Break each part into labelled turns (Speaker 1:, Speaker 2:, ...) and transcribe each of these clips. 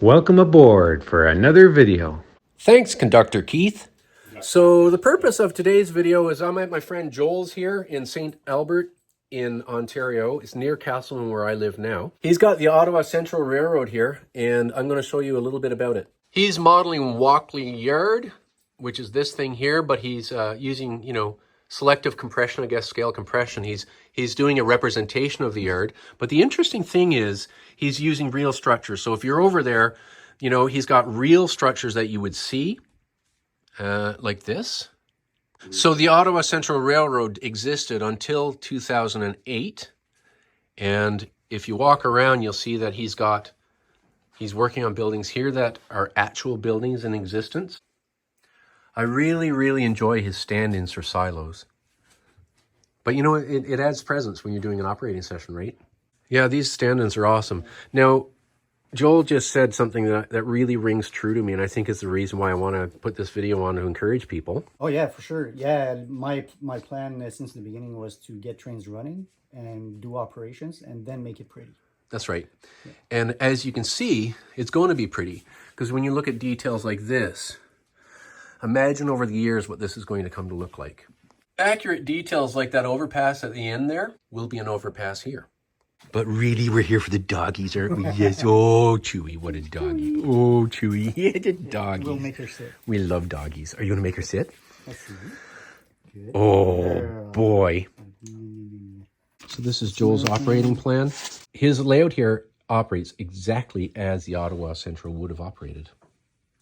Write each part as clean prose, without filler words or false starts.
Speaker 1: Welcome aboard for another video.
Speaker 2: Thanks, Conductor Keith. So the purpose of today's video is I'm at my friend Joel's here in St. Albert in Ontario. It's near Castleman where I live now. He's got the Ottawa Central Railroad here, and I'm going to show you a little bit about it. He's modeling Walkley Yard, which is this thing here, but he's using, selective compression, I guess, scale compression. He's doing a representation of the yard. But the interesting thing is he's using real structures. So if you're over there, he's got real structures that you would see. Like this. So the Ottawa Central Railroad existed until 2008. And if you walk around, you'll see that he's working on buildings here that are actual buildings in existence. I really, really enjoy his stand-ins for silos. But it adds presence when you're doing an operating session, right? Yeah, these stand-ins are awesome. Now, Joel just said something that really rings true to me, and I think is the reason why I want to put this video on to encourage people.
Speaker 3: Oh yeah, for sure. Yeah, my plan since the beginning was to get trains running and do operations and then make it pretty.
Speaker 2: That's right. Yeah. And as you can see, it's going to be pretty, because when you look at details like this, imagine over the years what this is going to come to look like. Accurate details like that overpass at the end there will be an overpass here. But really, we're here for the doggies, aren't we? Yes. Oh, Chewy, what a doggy. Oh, Chewy, yeah, the doggies.
Speaker 3: We'll make her sit.
Speaker 2: We love doggies. Are you going to make her sit?
Speaker 3: Let's see. Good.
Speaker 2: Oh, boy. So this is Joel's operating plan. His layout here operates exactly as the Ottawa Central would have operated.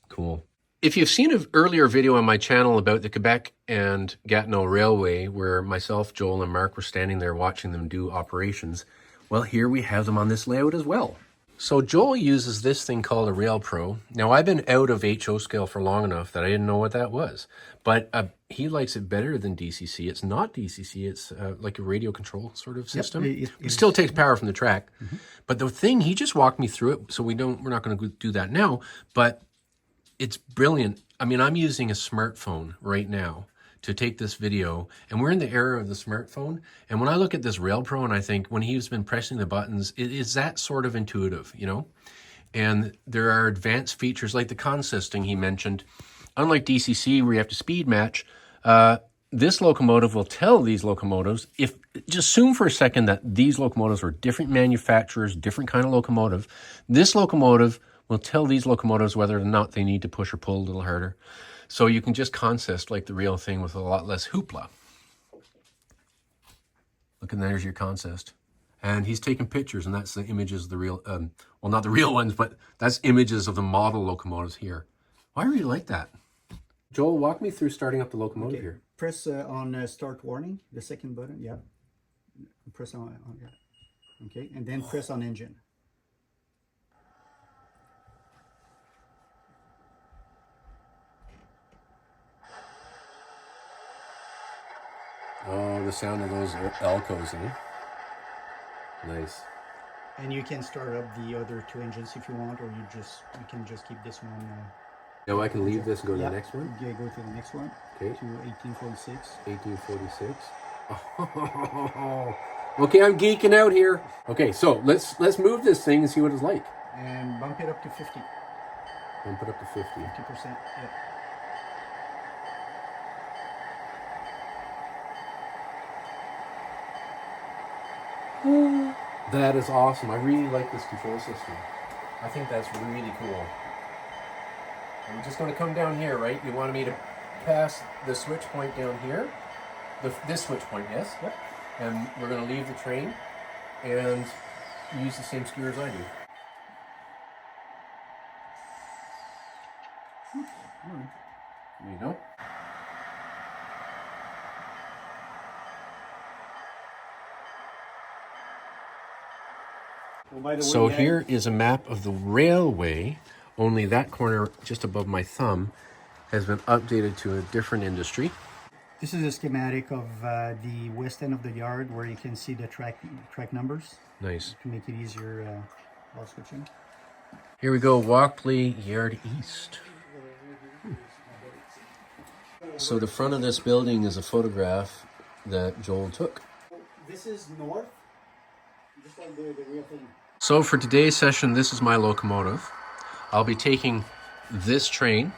Speaker 2: Cool. If you've seen an earlier video on my channel about the Quebec and Gatineau Railway, where myself, Joel, and Mark were standing there watching them do operations, well, here we have them on this layout as well. So Joel uses this thing called a Rail Pro. Now, I've been out of HO scale for long enough that I didn't know what that was. But he likes it better than DCC. It's not DCC. It's like a radio control sort of system. Yep, it still takes power from the track. Mm-hmm. But the thing, he just walked me through it, so we're not going to do that now. But it's brilliant. I mean, I'm using a smartphone right now to take this video, and we're in the era of the smartphone. And when I look at this Rail Pro, and I think when he's been pressing the buttons, it is that sort of intuitive, And there are advanced features like the consisting he mentioned. Unlike DCC, where you have to speed match, this locomotive will tell these locomotives, just assume for a second that these locomotives are different manufacturers, different kind of locomotive. This locomotive will tell these locomotives whether or not they need to push or pull a little harder. So you can just consist like the real thing with a lot less hoopla. Look, and there's your consist. And he's taking pictures, and that's the images of the real, well, not the real ones, but that's images of the model locomotives here. I really like that. Joel, walk me through starting up the locomotive here.
Speaker 3: Press on start warning, the second button, yeah. Press on yeah. Okay, and then press on engine.
Speaker 2: Oh, the sound of those Elcos, eh? Nice.
Speaker 3: And you can start up the other two engines if you want, or you can just keep this one.
Speaker 2: No, I can leave this and go to the next one?
Speaker 3: Yeah, go to the next one.
Speaker 2: Okay.
Speaker 3: To 1846.
Speaker 2: 1846. Oh. Okay, I'm geeking out here. Okay, so let's move this thing and see what it's like.
Speaker 3: And bump it up to 50.
Speaker 2: Bump it up to 50.
Speaker 3: 50%, yeah.
Speaker 2: That is awesome. I really like this control system. I think that's really cool. I'm just going to come down here, right? You wanted me to pass the switch point down here. This switch point, yes?
Speaker 3: Yep.
Speaker 2: And we're going to leave the train and use the same screw as I do. There you go. Well, so here is a map of the railway, only that corner just above my thumb has been updated to a different industry.
Speaker 3: This is a schematic of the west end of the yard where you can see the track numbers.
Speaker 2: Nice.
Speaker 3: To make it easier while switching.
Speaker 2: Here we go, Walkley Yard East. So the front of this building is a photograph that Joel took.
Speaker 3: This is north, just like the real thing.
Speaker 2: So for today's session, this is my locomotive. I'll be taking this train,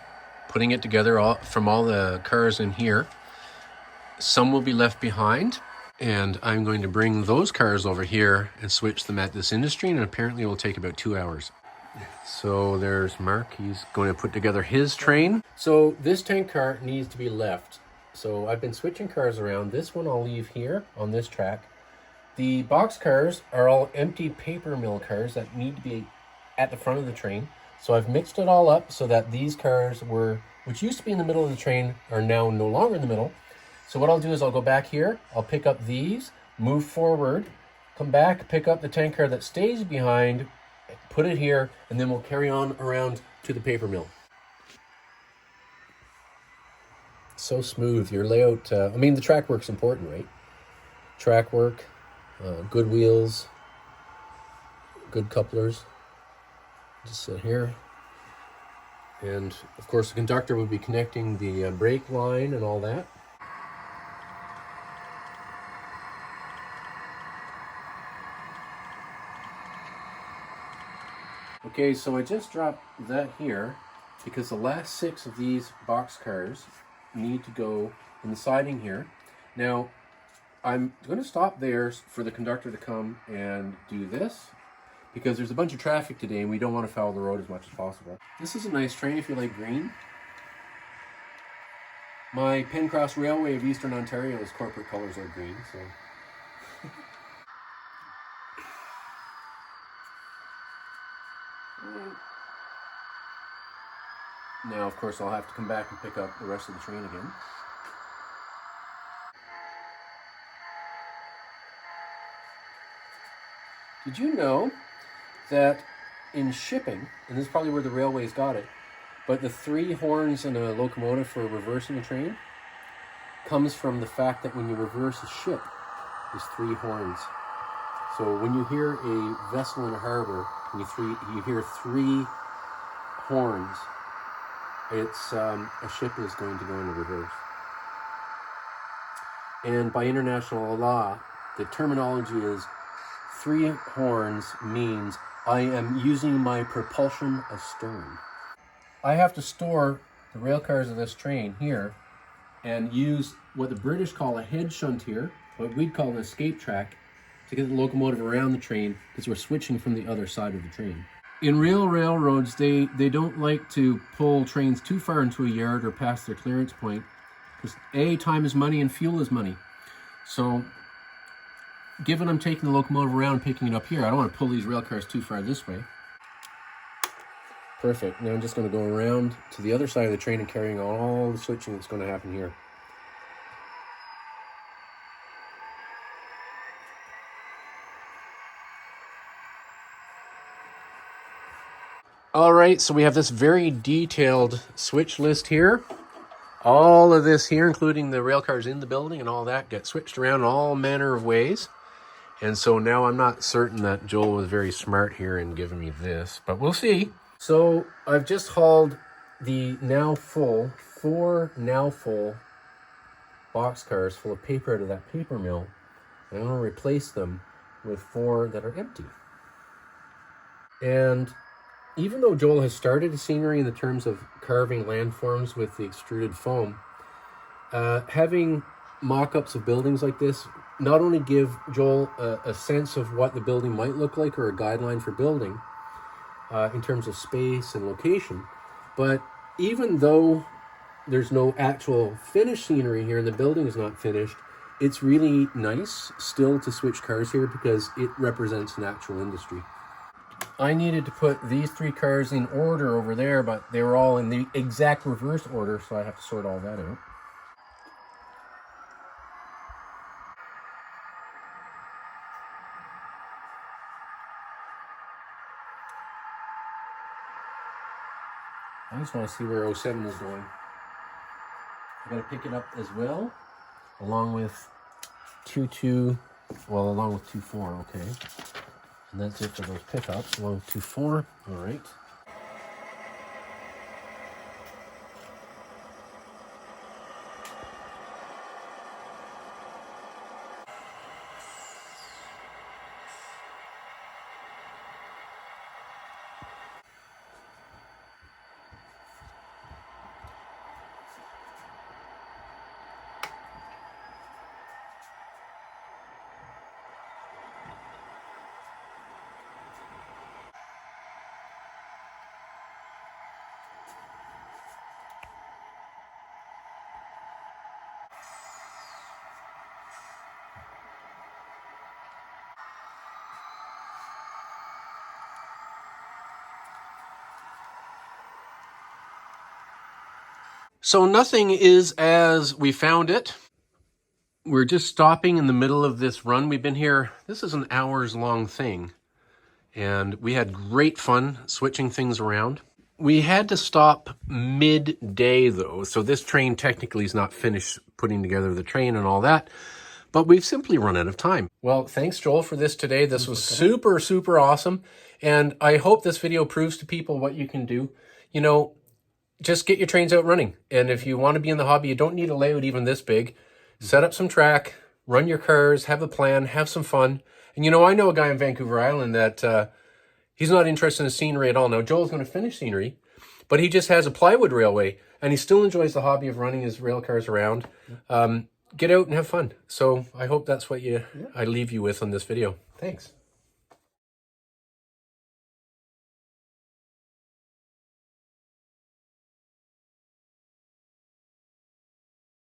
Speaker 2: putting it together from all the cars in here. Some will be left behind, and I'm going to bring those cars over here and switch them at this industry, and apparently it will take about 2 hours. So there's Mark. He's going to put together his train. So this tank car needs to be left. So I've been switching cars around. This one I'll leave here on this track. The box cars are all empty paper mill cars that need to be at the front of the train. So I've mixed it all up so that these cars which used to be in the middle of the train, are now no longer in the middle. So what I'll do is I'll go back here, I'll pick up these, move forward, come back, pick up the tank car that stays behind, put it here, and then we'll carry on around to the paper mill. So smooth, your layout, I mean the track work's important, right? Track work, good wheels, good couplers. Just sit here. And of course the conductor would be connecting the brake line and all that. Okay, so I just dropped that here because the last 6 of these box cars need to go in the siding here. Now, I'm going to stop there for the conductor to come and do this, because there's a bunch of traffic today and we don't want to foul the road as much as possible. This is a nice train if you like green. My Pencross Railway of Eastern Ontario's corporate colors are green, so... Now, of course, I'll have to come back and pick up the rest of the train again. Did you know that in shipping, and this is probably where the railways got it, but the 3 horns in a locomotive for reversing a train comes from the fact that when you reverse a ship, there's 3 horns. So when you hear a vessel in a harbor, and you hear 3 horns, it's a ship is going to go into reverse. And by international law, the terminology is 3 horns means I am using my propulsion astern. I have to store the rail cars of this train here and use what the British call a head shuntier, what we'd call an escape track, to get the locomotive around the train because we're switching from the other side of the train. In real railroads, they don't like to pull trains too far into a yard or past their clearance point because A, time is money and fuel is money. So given I'm taking the locomotive around and picking it up here, I don't want to pull these rail cars too far this way. Perfect. Now I'm just going to go around to the other side of the train and carrying on all the switching that's going to happen here. All right, so we have this very detailed switch list here. All of this here, including the rail cars in the building and all that, get switched around in all manner of ways. And so now I'm not certain that Joel was very smart here in giving me this, but we'll see. So I've just hauled the now full, 4 now full box cars full of paper out of that paper mill. And I'm going to replace them with 4 that are empty. And even though Joel has started scenery in the terms of carving landforms with the extruded foam, having mock-ups of buildings like this not only give Joel a sense of what the building might look like or a guideline for building in terms of space and location, but even though there's no actual finished scenery here and the building is not finished, it's really nice still to switch cars here because it represents an actual industry. I needed to put these 3 cars in order over there, but they were all in the exact reverse order, so I have to sort all that out. I just want to see where 07 is going. I gotta pick it up as well, along with 22, well, along with 24, okay. And that's it for those pickups, along with 24, all right. So nothing is as we found it. We're just stopping in the middle of this run. We've been here, this is an hours long thing. And we had great fun switching things around. We had to stop midday though, so this train technically is not finished putting together the train and all that, but we've simply run out of time. Well, thanks Joel for this today. This was super, super awesome. And I hope this video proves to people what you can do. You know, just get your trains out running. And if you want to be in the hobby, you don't need a layout even this big. Set up some track, run your cars, have a plan, have some fun. And you know, I know a guy in Vancouver Island that he's not interested in scenery at all. Now, Joel's going to finish scenery, but he just has a plywood railway, and he still enjoys the hobby of running his rail cars around. Get out and have fun. So I hope that's what I leave you with on this video. Thanks.